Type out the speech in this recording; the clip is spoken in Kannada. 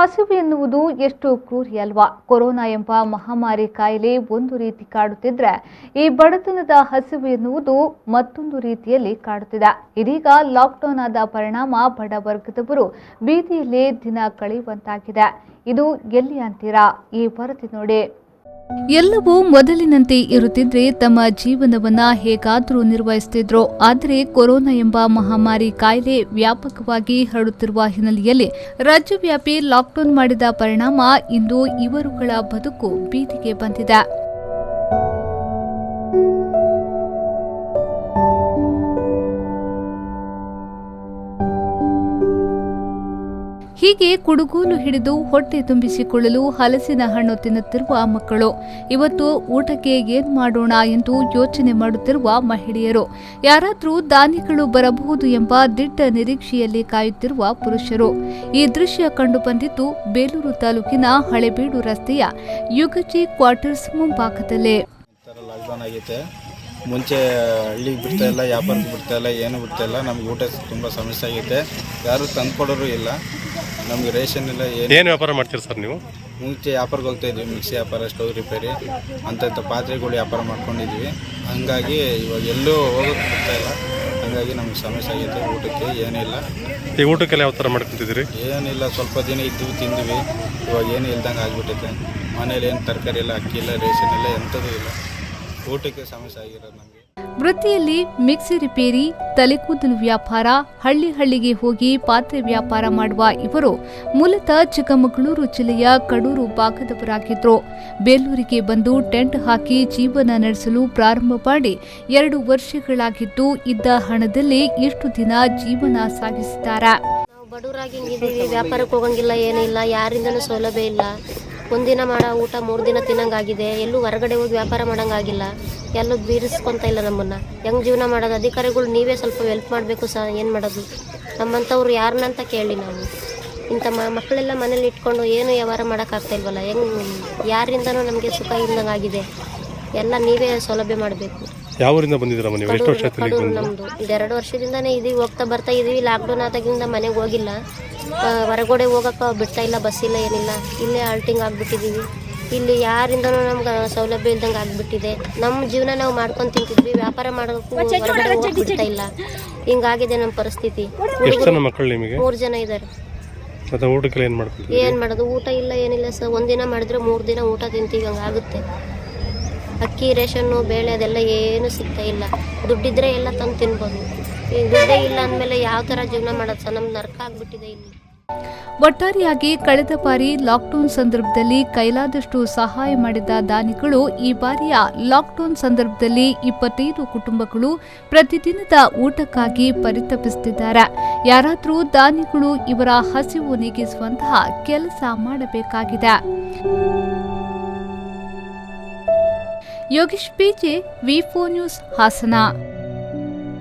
ಹಸಿವು ಎನ್ನುವುದು ಎಷ್ಟು ಕ್ರೂರಿ ಅಲ್ವಾ? ಕೊರೋನಾ ಎಂಬ ಮಹಾಮಾರಿ ಕಾಯಿಲೆ ಒಂದು ರೀತಿ ಕಾಡುತ್ತಿದ್ರೆ, ಈ ಬಡತನದ ಹಸಿವು ಎನ್ನುವುದು ಮತ್ತೊಂದು ರೀತಿಯಲ್ಲಿ ಕಾಡುತ್ತಿದೆ. ಇದೀಗ ಲಾಕ್ಡೌನ್ ಆದ ಪರಿಣಾಮ ಬಡ ವರ್ಗದವರು ಬೀದಿಯಲ್ಲೇ ದಿನ ಕಳೆಯುವಂತಾಗಿದೆ. ಇದು ಎಲ್ಲಿ ಅಂತೀರಾ? ಈ ವರದಿ ನೋಡಿ. ಎಲ್ಲವೂ ಮೊದಲಿನಂತೆ ಇರುತ್ತಿದ್ರೆ ತಮ್ಮ ಜೀವನವನ್ನ ಹೇಗಾದರೂ ನಿರ್ವಹಿಸುತ್ತಿದ್ರು. ಆದರೆ ಕೊರೋನಾ ಎಂಬ ಮಹಾಮಾರಿ ಕಾಯಿಲೆ ವ್ಯಾಪಕವಾಗಿ ಹರಡುತ್ತಿರುವ ಹಿನ್ನೆಲೆಯಲ್ಲಿ ರಾಜ್ಯವ್ಯಾಪಿ ಲಾಕ್ಡೌನ್ ಮಾಡಿದ ಪರಿಣಾಮ ಇಂದು ಇವರುಗಳ ಬದುಕು ಬೀದಿಗೆ ಬಂದಿದೆ. ಹೀಗೆ ಕುಡುಗೋಲು ಹಿಡಿದು ಹೊಟ್ಟೆ ತುಂಬಿಸಿಕೊಳ್ಳಲು ಹಲಸಿನ ಹಣ್ಣು ತಿನ್ನುತ್ತಿರುವ ಮಕ್ಕಳು, ಇವತ್ತು ಊಟಕ್ಕೆ ಏನ್ ಮಾಡೋಣ ಎಂದು ಯೋಚನೆ ಮಾಡುತ್ತಿರುವ ಮಹಿಳೆಯರು, ಯಾರಾದರೂ ದಾನಿಗಳು ಬರಬಹುದು ಎಂಬ ದಿಟ್ಟ ನಿರೀಕ್ಷೆಯಲ್ಲಿ ಕಾಯುತ್ತಿರುವ ಪುರುಷರು. ಈ ದೃಶ್ಯ ಕಂಡು ಬಂದಿದ್ದು ಬೇಲೂರು ತಾಲೂಕಿನ ಹಳೇಬೀಡು ರಸ್ತೆಯ ಯುಗಜಿ ಕ್ವಾರ್ಟರ್ಸ್ ಮುಂಭಾಗದಲ್ಲೇ. ಮುಂಚೆ ಹಳ್ಳಿಗೆ ಬಿಡ್ತಾ ಇಲ್ಲ, ವ್ಯಾಪಾರಕ್ಕೆ ಬಿಡ್ತಾ ಇಲ್ಲ, ಏನು ಬಿಡ್ತಾ ಇಲ್ಲ. ನಮ್ಗೆ ಊಟ ತುಂಬ ಸಮಸ್ಯೆ ಆಗೈತೆ. ಯಾರು ತಂದ್ಕೊಡೋರು ಇಲ್ಲ. ನಮ್ಗೆ ರೇಷನ್ ಇಲ್ಲ. ಏನು ವ್ಯಾಪಾರ ಮಾಡ್ತೀರಿ ಸರ್ ನೀವು? ಮುಂಚೆ ವ್ಯಾಪಾರಕ್ಕೆ ಹೋಗ್ತಾ ಇದ್ವಿ, ಮಿಕ್ಸಿ ವ್ಯಾಪಾರ, ಸ್ಟವ್ ರಿಪೇರಿ ಅಂಥ ಪಾತ್ರೆಗಳು ವ್ಯಾಪಾರ ಮಾಡ್ಕೊಂಡಿದ್ವಿ. ಹಂಗಾಗಿ ಇವಾಗ ಎಲ್ಲೂ ಹೋಗೋಕ್ಕೆ ಬಿಡ್ತಾ ಇಲ್ಲ. ಹಂಗಾಗಿ ನಮ್ಗೆ ಸಮಸ್ಯೆ ಆಗೈತೆ. ಊಟಕ್ಕೆ ಏನಿಲ್ಲ. ಈ ಊಟಕ್ಕೆಲ್ಲ ಯಾವ ಥರ ಮಾಡ್ಕೊತಿದ್ದೀರಿ? ಏನಿಲ್ಲ, ಸ್ವಲ್ಪ ದಿನ ಇದ್ವಿ, ತಿಂದ್ವಿ. ಇವಾಗ ಏನು ಇಲ್ದಂಗೆ ಆಗಿಬಿಟ್ಟೈತೆ. ಮನೇಲಿ ಏನು ತರಕಾರಿ ಇಲ್ಲ, ಅಕ್ಕಿ ಇಲ್ಲ, ರೇಷನ್ ಇಲ್ಲ, ಎಂಥದ್ದು ಇಲ್ಲ. ಊಟಕ್ಕೆ ಸಮಸ್ಯೆ ಆಗಿರೋದು ನಮಗೆ. ವೃತ್ತಿಯಲ್ಲಿ ಮಿಕ್ಸಿ ರಿಪೇರಿ, ತಲೆಕೂದಲು ವ್ಯಾಪಾರ, ಹಳ್ಳಿಗೆ ಹೋಗಿ ಪಾತ್ರೆ ವ್ಯಾಪಾರ ಮಾಡುವ ಇವರು ಮೂಲತಃ ಚಿಕ್ಕಮಗಳೂರು ಜಿಲ್ಲೆಯ ಕಡೂರು ಭಾಗದವರಾಗಿದ್ರು. ಬೇಲೂರಿಗೆ ಬಂದು ಟೆಂಟ್ ಹಾಕಿ ಜೀವನ ನಡೆಸಲು ಪ್ರಾರಂಭ ಮಾಡಿ 2 ವರ್ಷಗಳಾಗಿದ್ದು, ಇದ್ದ ಹಣದಲ್ಲಿ ಇಷ್ಟು ದಿನ ಜೀವನ ಸಾಗಿಸಿದ್ದಾರೆ. ನಾವು ಬಡವರಾಗಿ ಹಿಂಗಿದ್ದೀವಿ, ವ್ಯಾಪಾರಕ್ಕೆ ಹೋಗಂಗಿಲ್ಲ, ಏನಿಲ್ಲ, ಯಾರಿಂದನೂ ಸೌಲಭ್ಯ ಇಲ್ಲ. ಒಂದಿನ ಮಾಡೋ ಊಟ 3 ದಿನ ತಿನ್ನಂಗಾಗಿದೆ. ಎಲ್ಲೂ ಹೊರಗಡೆ ಹೋಗಿ ವ್ಯಾಪಾರ ಮಾಡೋಂಗಾಗಿಲ್ಲ. ಎಲ್ಲೂ ಬೀರಿಸ್ಕೊತ ಇಲ್ಲ ನಮ್ಮನ್ನು. ಹೆಂಗೆ ಜೀವನ ಮಾಡೋದು? ಅಧಿಕಾರಿಗಳು ನೀವೇ ಸ್ವಲ್ಪ ಹೆಲ್ಪ್ ಮಾಡಬೇಕು ಸಹ. ಏನು ಮಾಡೋದು? ನಮ್ಮಂಥವ್ರು ಯಾರನ್ನಂತ ಕೇಳಿ ನಾವು ಇಂಥ ಮಕ್ಕಳೆಲ್ಲ ಮನೇಲಿ ಇಟ್ಕೊಂಡು ಏನು ವ್ಯವಹಾರ ಮಾಡೋಕ್ಕಾಗ್ತಾ ಇಲ್ವಲ್ಲ. ಯಾರಿಂದನೂ ನಮಗೆ ಸುಖ ಇಲ್ದಂಗಾಗಿದೆ. ಎಲ್ಲ ನೀವೇ ಸೌಲಭ್ಯ ಮಾಡಬೇಕು. ಯಾವ ಊರಿಂದ ಬಂದಿದ್ದೀರಾ? ಕಡೂರು ನಮ್ಮದು. ಇದು 2 ವರ್ಷದಿಂದನೇ ಇದೀವಿ, ಹೋಗ್ತಾ ಬರ್ತಾ ಇದೀವಿ. ಲಾಕ್ಡೌನ್ ಆದಾಗಿಂದ ಮನೆಗೆ ಹೋಗಿಲ್ಲ, ಹೊರಗಡೆ ಹೋಗೋಕೆ ಬಿಡ್ತಾ ಇಲ್ಲ, ಬಸ್ ಇಲ್ಲ, ಏನಿಲ್ಲ. ಇಲ್ಲೇ ಆಲ್ಟಿಂಗ್ ಆಗಿಬಿಟ್ಟಿದ್ದೀವಿ. ಇಲ್ಲಿ ಯಾರಿಂದನೂ ನಮ್ಗೆ ಸೌಲಭ್ಯ ಇಲ್ದಂಗೆ ಆಗಿಬಿಟ್ಟಿದೆ. ನಮ್ಮ ಜೀವನ ನಾವು ಮಾಡ್ಕೊಂಡು ತಿಂತಿದ್ವಿ, ವ್ಯಾಪಾರ ಮಾಡೋಕ್ಕೂ ಹೊರಗಡೆ ಹೋಗಕ್ಕೆ ಬಿಡ್ತಾ ಇಲ್ಲ. ಹಿಂಗಾಗಿದೆ ನಮ್ಮ ಪರಿಸ್ಥಿತಿ. 3 ಜನ ಇದ್ದಾರೆ. ಏನು ಮಾಡೋದು? ಊಟ ಇಲ್ಲ, ಏನಿಲ್ಲ ಸರ್. ಒಂದಿನ ಮಾಡಿದ್ರೆ 3 ದಿನ ಊಟ ತಿಂತೀವಿ, ಹಂಗಾಗುತ್ತೆ. ಅಕ್ಕಿ, ರೇಷನ್ನು, ಬೇಳೆ ಅದೆಲ್ಲ ಏನು ಸಿಗ್ತಾ ಇಲ್ಲ. ದುಡ್ಡಿದ್ರೆ ಎಲ್ಲ ತಂದು ತಿನ್ಬೋದು. ಈಗ ದುಡ್ಡೇ ಇಲ್ಲ ಅಂದಮೇಲೆ ಯಾವ ಥರ ಜೀವನ ಮಾಡೋದು ಸರ್? ನಮ್ಗೆ ನರಕ ಆಗಿಬಿಟ್ಟಿದೆ ಇಲ್ಲಿ. ಒಟ್ಟಾರೆಯಾಗಿ ಕಳೆದ ಬಾರಿ ಲಾಕ್ಡೌನ್ ಸಂದರ್ಭದಲ್ಲಿ ಕೈಲಾದಷ್ಟು ಸಹಾಯ ಮಾಡಿದ ದಾನಿಗಳು ಈ ಬಾರಿಯ ಲಾಕ್ಡೌನ್ ಸಂದರ್ಭದಲ್ಲಿ 25 ಕುಟುಂಬಗಳು ಪ್ರತಿದಿನದ ಊಟಕ್ಕಾಗಿ ಪರಿತಪಿಸುತ್ತಿದ್ದಾರೆ. ಯಾರಾದರೂ ದಾನಿಗಳು ಇವರ ಹಸಿವು ನೀಗಿಸುವಂತಹ ಕೆಲಸ ಮಾಡಬೇಕಾಗಿದೆ. ಯೋಗೇಶ್ ಪಿಜೆ, ವಿ4 ನ್ಯೂಸ್, ಹಾಸನ.